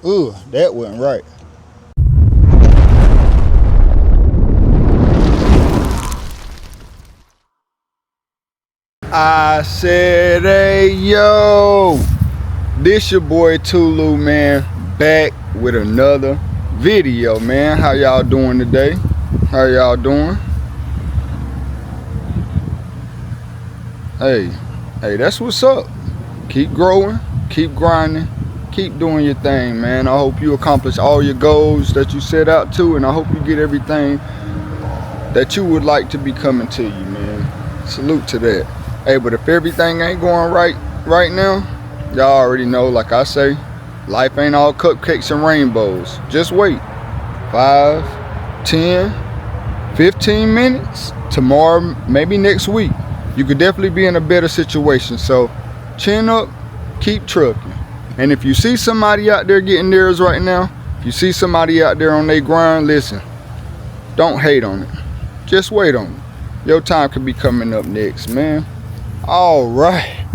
Ooh, that wasn't right. I said, hey, yo, this your boy Tulu, man, back with another video, man. How y'all doing today? How y'all doing? Hey, that's what's up. Keep growing, keep grinding, keep doing your thing, man. I hope you accomplish all your goals that you set out to, and I hope you get everything that you would like to be coming to you, man. Salute to that. Hey, but if everything ain't going right now, y'all already know, like I say, life ain't all cupcakes and rainbows. Just wait. 5, 10, 15 minutes, tomorrow, maybe next week, you could definitely be in a better situation. So chin up, keep trucking. And if you see somebody out there getting theirs right now, if you see somebody out there on their grind, listen, don't hate on it. Just wait on it. Your time could be coming up next, man. All right.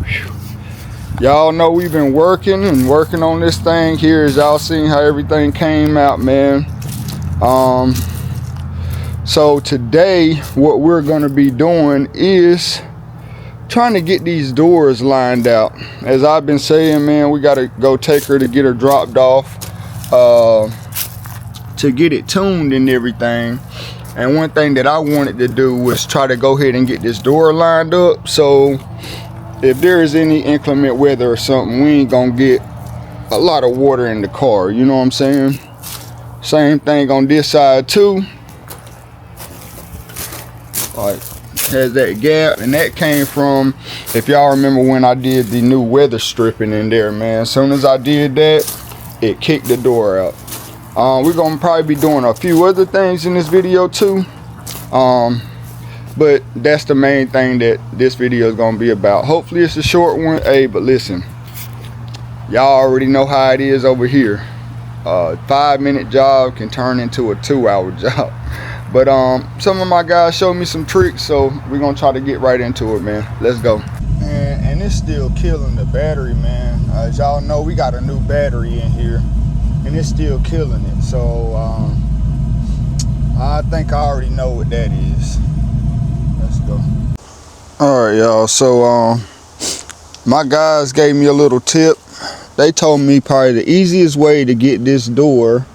Y'all know we've been working on this thing here, as y'all seen how everything came out, man. So today what we're gonna be doing is trying to get these doors lined out. As I've been saying, man, we gotta go take her to get her dropped off, to get it tuned and everything. And one thing that I wanted to do was try to go ahead and get this door lined up, so if there is any inclement weather or something, we ain't gonna get a lot of water in the car, you know what I'm saying? Same thing on this side too. Like, has that gap, and that came from, if y'all remember when I did the new weather stripping in there, man. As soon as I did that, it kicked the door out. We're gonna probably be doing a few other things in this video too, but that's the main thing that this video is gonna be about. Hopefully it's a short one. Hey, but listen, y'all already know how it is over here. 5-minute job can turn into a 2-hour job. But some of my guys showed me some tricks, so we're gonna try to get right into it, man. Let's go. And it's still killing the battery, man. As y'all know, we got a new battery in here, and it's still killing it. So I think I already know what that is. Let's go. All right, y'all. So my guys gave me a little tip. They told me probably the easiest way to get this door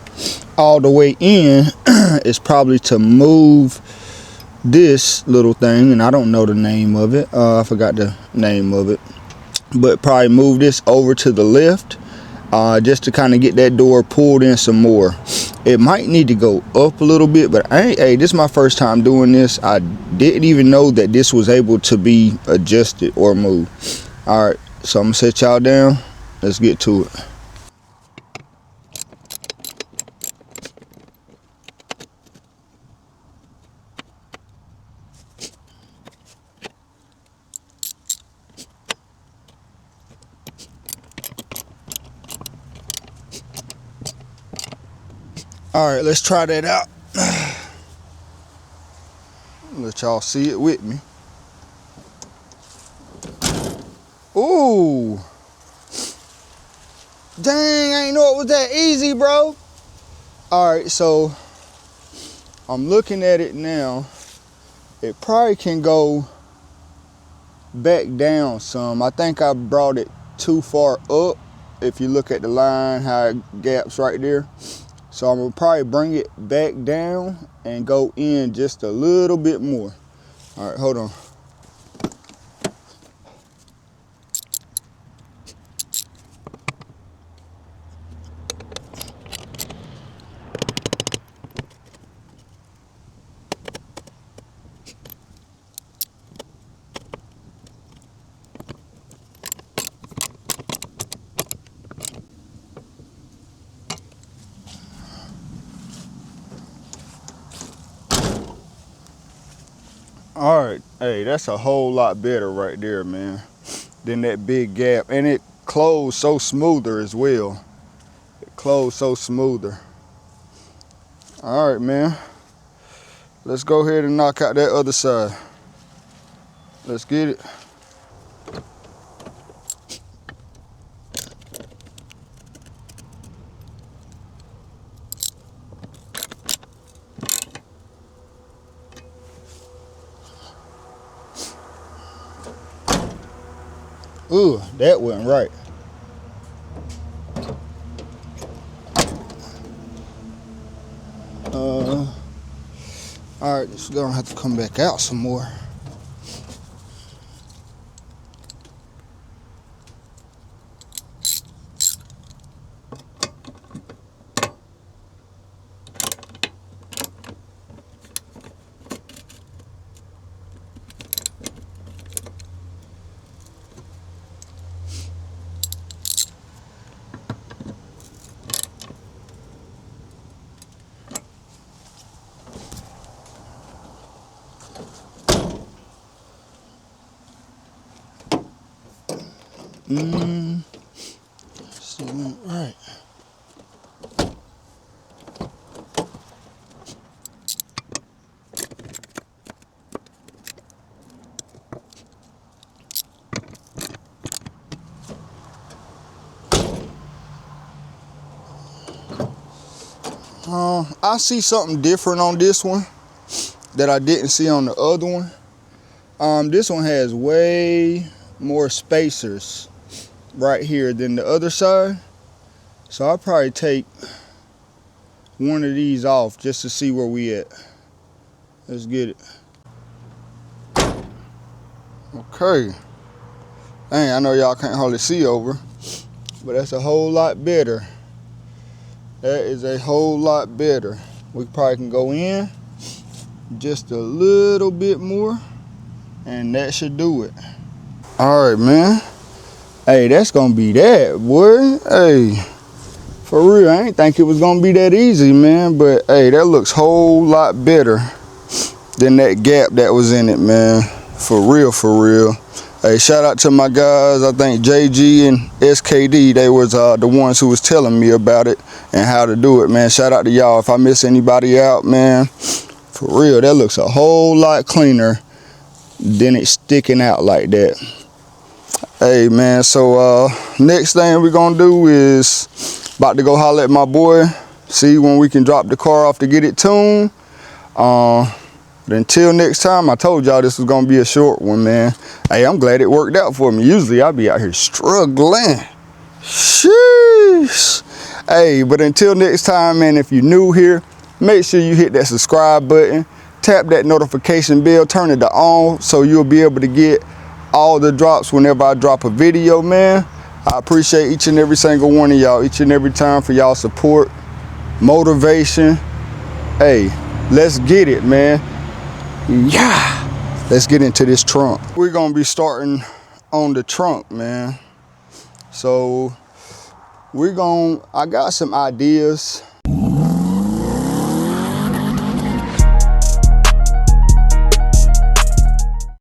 all the way in is probably to move this little thing, and I don't know the name of it. I forgot the name of it, but probably move this over to the left, just to kind of get that door pulled in some more. It might need to go up a little bit, but hey, this is my first time doing this. I didn't even know that this was able to be adjusted or moved. All right, so I'm gonna set y'all down. Let's get to it. All right, let's try that out. Let y'all see it with me. Ooh. Dang, I ain't know it was that easy, bro. All right, so I'm looking at it now. It probably can go back down some. I think I brought it too far up. If you look at the line, how it gaps right there. So I'm gonna probably bring it back down and go in just a little bit more. All right, hold on. All right, hey, that's a whole lot better right there, man, than that big gap. And it closed so smoother as well. It closed so smoother. All right, man. Let's go ahead and knock out that other side. Let's get it. Ooh, that wasn't right. All right, this is gonna have to come back out some more. See, went right. I see something different on this one that I didn't see on the other one. This one has way more spacers right here than the other side. So I'll probably take one of these off just to see where we at. Let's get it. Okay. Dang, I know y'all can't hardly see over, but that's a whole lot better. That is a whole lot better. We probably can go in just a little bit more, and that should do it. All right, man. Hey, that's gonna be that, boy. Hey, for real, I ain't think it was gonna be that easy, man. But hey, that looks a whole lot better than that gap that was in it, man. For real, for real. Hey, shout out to my guys. I think JG and SKD, they was the ones who was telling me about it and how to do it, man. Shout out to y'all. If I miss anybody out, man, for real, that looks a whole lot cleaner than it sticking out like that. Hey, man, so next thing we're gonna do is about to go holler at my boy, see when we can drop the car off to get it tuned. But until next time, I told y'all this was gonna be a short one, man. Hey, I'm glad it worked out for me. Usually I'll be out here struggling. Sheesh. Hey, but until next time, man, if you're new here, make sure you hit that subscribe button, tap that notification bell, turn it to on so you'll be able to get all the drops whenever I drop a video, man. I appreciate each and every single one of y'all, each and every time for y'all support, motivation. Hey, let's get it, man. Yeah, let's get into this trunk. We're gonna be starting on the trunk, man. So I got some ideas